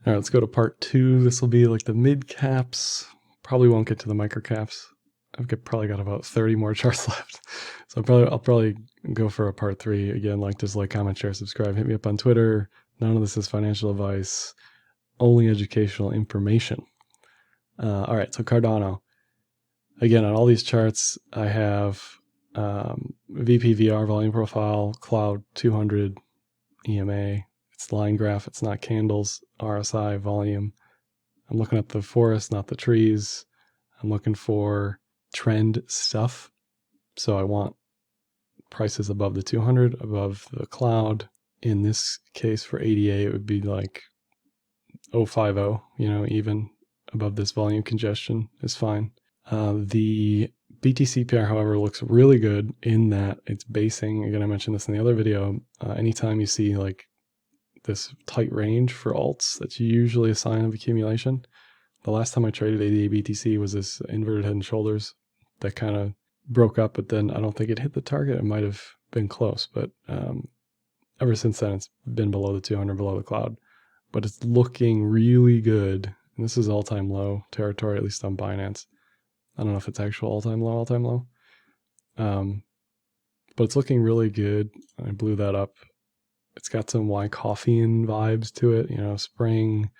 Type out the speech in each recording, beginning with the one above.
All right, let's go to part 2. This will be like the mid caps. Probably won't get to the micro caps. Probably got about 30 more charts left. So I'll probably go for a part 3. Again, dislike, comment, share, subscribe. Hit me up on Twitter. None of this is financial advice. Only educational information. All right, so Cardano. Again, on all these charts, I have VPVR, volume profile, cloud 200, EMA. It's line graph, it's not candles, RSI, volume. I'm looking at the forest, not the trees. I'm looking for trend stuff. So I want prices above the 200, above the cloud. In this case for ADA, it would be like 050, even above this volume congestion is fine. The BTC Tipjar, however, looks really good in that it's basing. Again, I mentioned this in the other video. Anytime you see like this tight range for alts, that's usually a sign of accumulation. The last time I traded ADA BTC was this inverted head and shoulders that kind of broke up, but then I don't think it hit the target. It might have been close, but ever since then, it's been below the 200, below the cloud. But it's looking really good. And this is all-time low territory, at least on Binance. I don't know if it's actual all-time low. But it's looking really good. I blew that up. It's got some Wyckofian vibes to it, spring,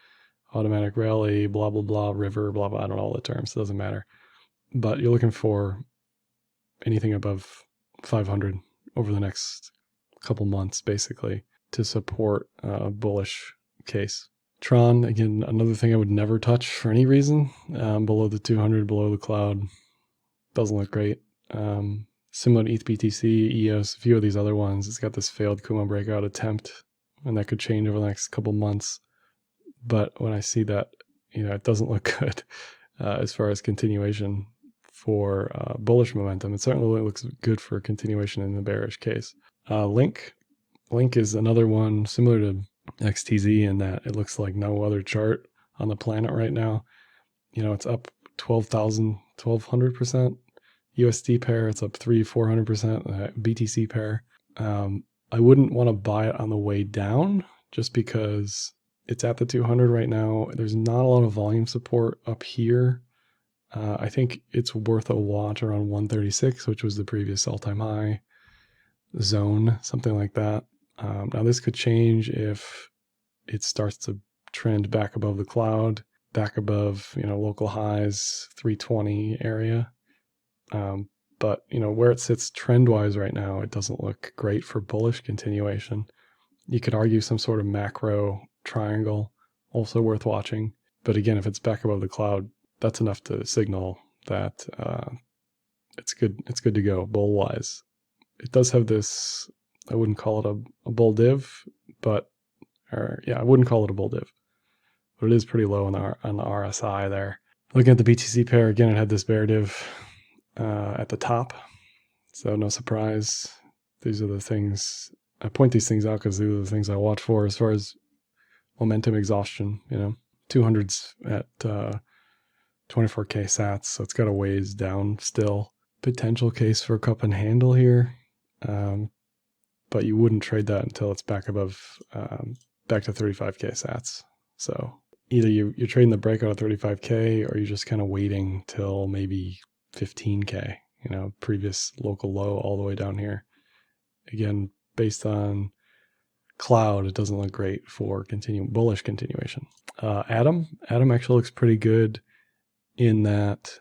automatic rally, blah, blah, blah, river, blah, blah. I don't know all the terms. It doesn't matter. But you're looking for anything above 500 over the next couple months, basically, to support a bullish case. Tron, again, another thing I would never touch for any reason. Below the 200, below the cloud. Doesn't look great. Similar to ETH BTC, EOS, a few of these other ones, it's got this failed Kumo breakout attempt, and that could change over the next couple months. But when I see that, it doesn't look good as far as continuation for bullish momentum. It certainly looks good for continuation in the bearish case. Link is another one similar to XTZ in that it looks like no other chart on the planet right now. It's up 1200%. USD pair, it's up 400%. BTC pair. I wouldn't want to buy it on the way down just because it's at the 200 right now. There's not a lot of volume support up here. I think it's worth a watch around 136, which was the previous all-time high zone, something like that. Now this could change if it starts to trend back above the cloud, back above, local highs, 320 area. But where it sits trend-wise right now, it doesn't look great for bullish continuation. You could argue some sort of macro triangle, also worth watching. But again, if it's back above the cloud, that's enough to signal that it's good to go bull-wise. It does have this, I wouldn't call it a bull div, I wouldn't call it a bull div, but it is pretty low on the RSI there. Looking at the BTC pair, again, it had this bear div at the top, so no surprise. These are the things, I point these things out because these are the things I watch for as far as momentum exhaustion, 200s at 24K sats, so it's got a ways down still. Potential case for cup and handle here, but you wouldn't trade that until it's back above, back to 35K sats. So either you're trading the breakout at 35K or you're just kind of waiting till maybe 15K, previous local low all the way down here. Again, based on cloud, it doesn't look great for bullish continuation. Atom actually looks pretty good in that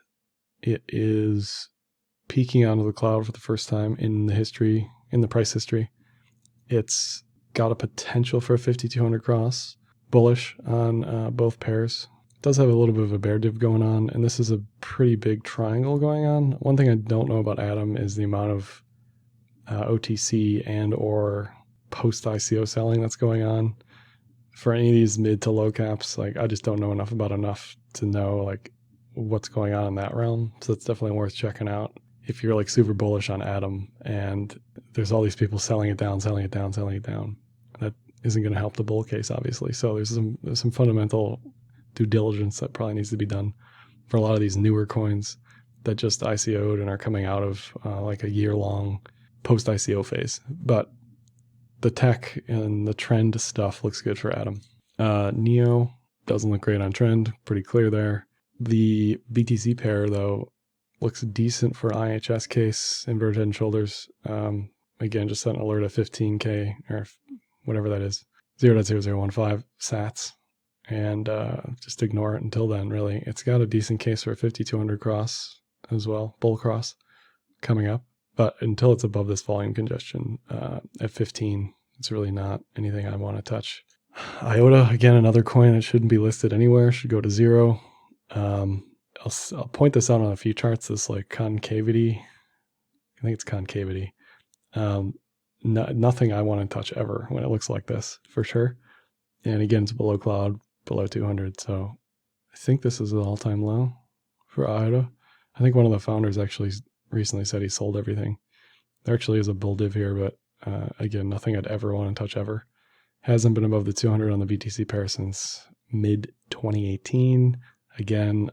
it is peaking onto the cloud for the first time in the price history. It's got a potential for a 5200 cross, bullish on both pairs. It does have a little bit of a bear div going on, and this is a pretty big triangle going on. One thing I don't know about Atom is the amount of OTC and or post-ICO selling that's going on. For any of these mid to low caps, I just don't know enough to know what's going on in that realm. So it's definitely worth checking out if you're super bullish on Atom and there's all these people selling it down. That isn't going to help the bull case, obviously. So there's some fundamental due diligence that probably needs to be done for a lot of these newer coins that just ICO'd and are coming out of a year-long post-ICO phase. But the tech and the trend stuff looks good for Atom. Neo, Doesn't look great on trend, pretty clear there. The BTC pair, though, looks decent for IHS case, inverted head and shoulders. Again, just set an alert at 15K, or whatever that is, 0.0015 sats, and just ignore it until then, really. It's got a decent case for a 5200 cross as well, bull cross, coming up. But until it's above this volume congestion at 15, it's really not anything I want to touch. IOTA, again, another coin that shouldn't be listed anywhere, should go to 0. I'll point this out on a few charts, this like concavity. I think it's concavity. Nothing I want to touch ever when it looks like this, for sure. And again, it's below cloud, below 200. So I think this is an all-time low for IOTA. I think one of the founders actually recently said he sold everything. There actually is a bull div here, but again, nothing I'd ever want to touch ever. Hasn't been above the 200 on the BTC pair since mid 2018. Again,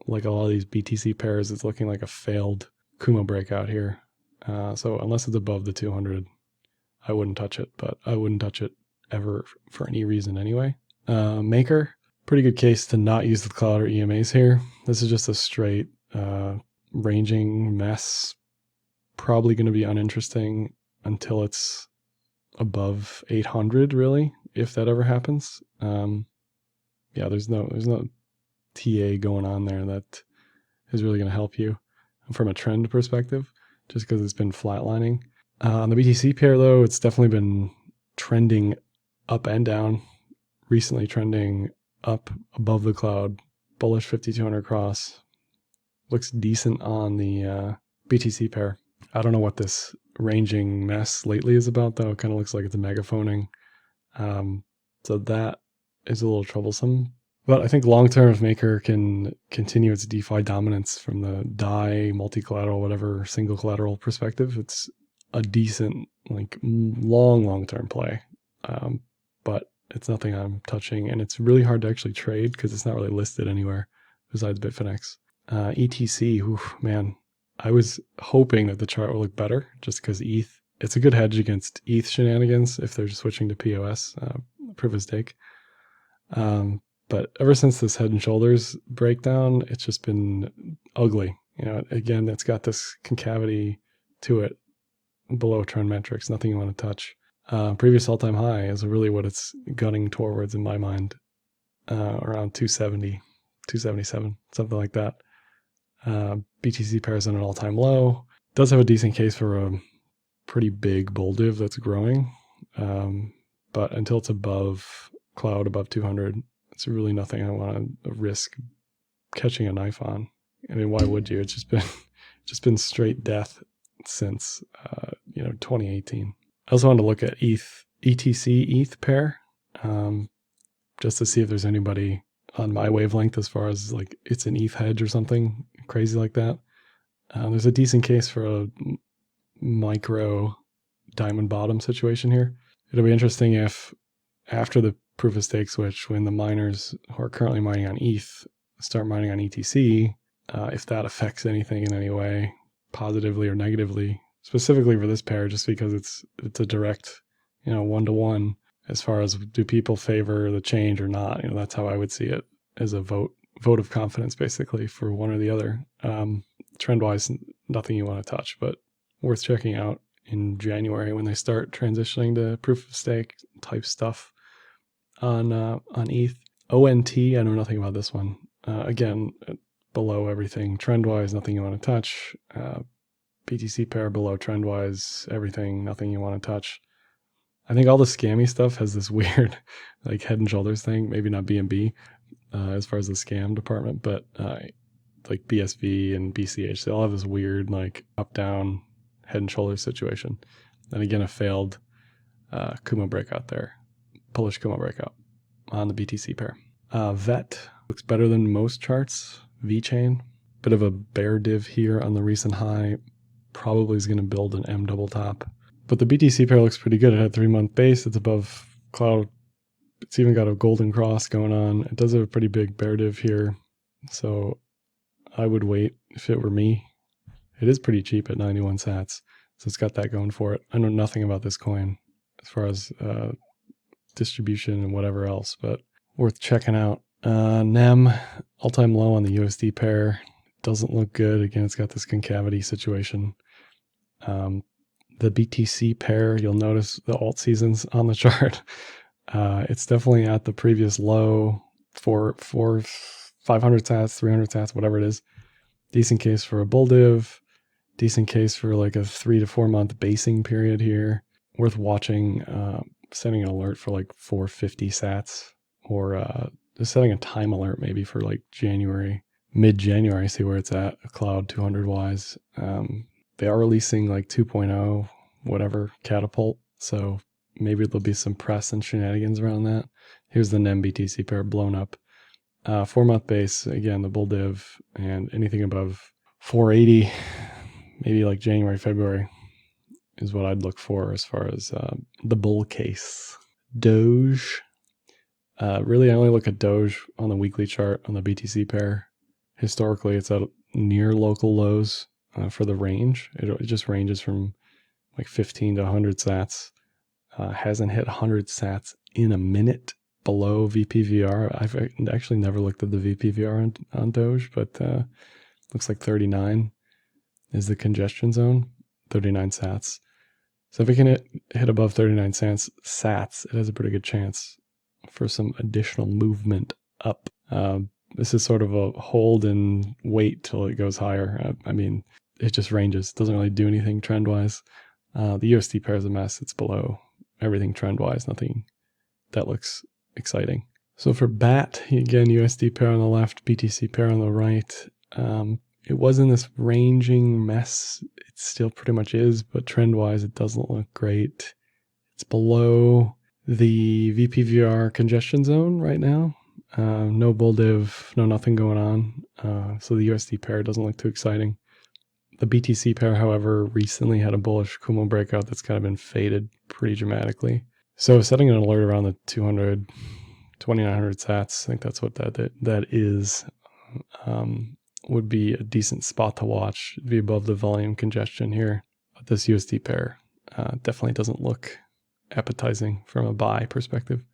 like a lot of these BTC pairs, it's looking like a failed Kumo breakout here. So unless it's above the 200, I wouldn't touch it, but I wouldn't touch it ever for any reason anyway. Maker, pretty good case to not use the cloud or EMAs here. This is just a straight ranging mess. Probably going to be uninteresting until it's above 800, really, if that ever happens. Yeah, there's no TA going on there that is really going to help you from a trend perspective, just because it's been flatlining. On the BTC pair, though, it's definitely been trending up and down. Recently trending up above the cloud, bullish 5200 cross. Looks decent on the BTC pair. I don't know what this ranging mess lately is about, though. It kind of looks like it's a megaphoning. So that is a little troublesome. But I think long-term, if Maker can continue its DeFi dominance from the DAI, multi-collateral, whatever, single collateral perspective, it's a decent, like, long-term play. But it's nothing I'm touching, and it's really hard to actually trade because it's not really listed anywhere besides Bitfinex. ETC, man, I was hoping that the chart would look better just because ETH, it's a good hedge against ETH shenanigans if they're switching to POS, proof of stake. But ever since this head and shoulders breakdown, it's just been ugly. You know, again, it's got this concavity to it below trend metrics, nothing you want to touch. Previous all-time high is really what it's gunning towards in my mind, around 270, 277, something like that. BTC pairs on an all-time low. Does have a decent case for a pretty big bull div that's growing, but until it's above cloud, above 200, it's really nothing I want to risk catching a knife on. I mean, why would you? It's just been straight death since 2018. I also wanted to look at ETC pair, just to see if there's anybody on my wavelength as far as like it's an ETH hedge or something crazy like that. There's a decent case for a micro diamond bottom situation here. It'll be interesting if after the proof of stake switch, when the miners who are currently mining on ETH start mining on ETC, if that affects anything in any way, positively or negatively, specifically for this pair, just because it's a direct, one-to-one as far as do people favor the change or not. That's how I would see it, as a vote of confidence, basically, for one or the other. Trend-wise, nothing you want to touch, but worth checking out in January when they start transitioning to proof of stake type stuff on ETH. ONT, I know nothing about this one. Again, below everything. Trend-wise, nothing you want to touch. BTC pair below trend-wise, everything, nothing you want to touch. I think all the scammy stuff has this weird like head and shoulders thing, maybe not BNB as far as the scam department, but like BSV and BCH, they all have this weird like up-down head and shoulders situation. And again, a failed Kumo breakout there, bullish Kumo breakout on the BTC pair. VET looks better than most charts. VeChain, bit of a bear div here on the recent high, probably is going to build an M double top. But the BTC pair looks pretty good. It had 3-month base. It's above cloud. It's even got a golden cross going on. It does have a pretty big bear div here. So I would wait if it were me. It is pretty cheap at 91 sats. So it's got that going for it. I know nothing about this coin as far as distribution and whatever else, but worth checking out. NEM, all-time low on the USD pair. Doesn't look good. Again, it's got this concavity situation. The BTC pair, you'll notice the alt seasons on the chart. It's definitely at the previous low for 500 sats, 300 sats, whatever it is. Decent case for a bull div. Decent case for like a 3 to 4 month basing period here. Worth watching. Setting an alert for like 450 sats, or just setting a time alert maybe for like January, mid-January, see where it's at, cloud 200 wise. They are releasing like 2.0, whatever, catapult. So maybe there'll be some press and shenanigans around that. Here's the NEM BTC pair blown up. 4 month base, again, the bull div, and anything above 480, maybe like January, February, is what I'd look for as far as the bull case. DOGE. Really, I only look at DOGE on the weekly chart on the BTC pair. Historically, it's at near local lows for the range. It just ranges from like 15 to 100 sats. Hasn't hit 100 sats in a minute below VPVR. I've actually never looked at the VPVR on DOGE, but looks like 39 is the congestion zone, 39 sats. So if it can hit above 39 sats, it has a pretty good chance for some additional movement up. This is sort of a hold and wait till it goes higher. I mean, it just ranges. Doesn't really do anything trend-wise. The USD pair is a mess. It's below everything trend-wise. Nothing that looks exciting. So for BAT, again, USD pair on the left, BTC pair on the right. It was in this ranging mess. It still pretty much is, but trend-wise, it doesn't look great. It's below the VPVR congestion zone right now. No bull div, no nothing going on. So the USD pair doesn't look too exciting. The BTC pair, however, recently had a bullish Kumo breakout that's kind of been faded pretty dramatically. So setting an alert around the 200, 2900 sats, I think that's what that is. Would be a decent spot to watch. It'd be above the volume congestion here. But this USD pair definitely doesn't look appetizing from a buy perspective.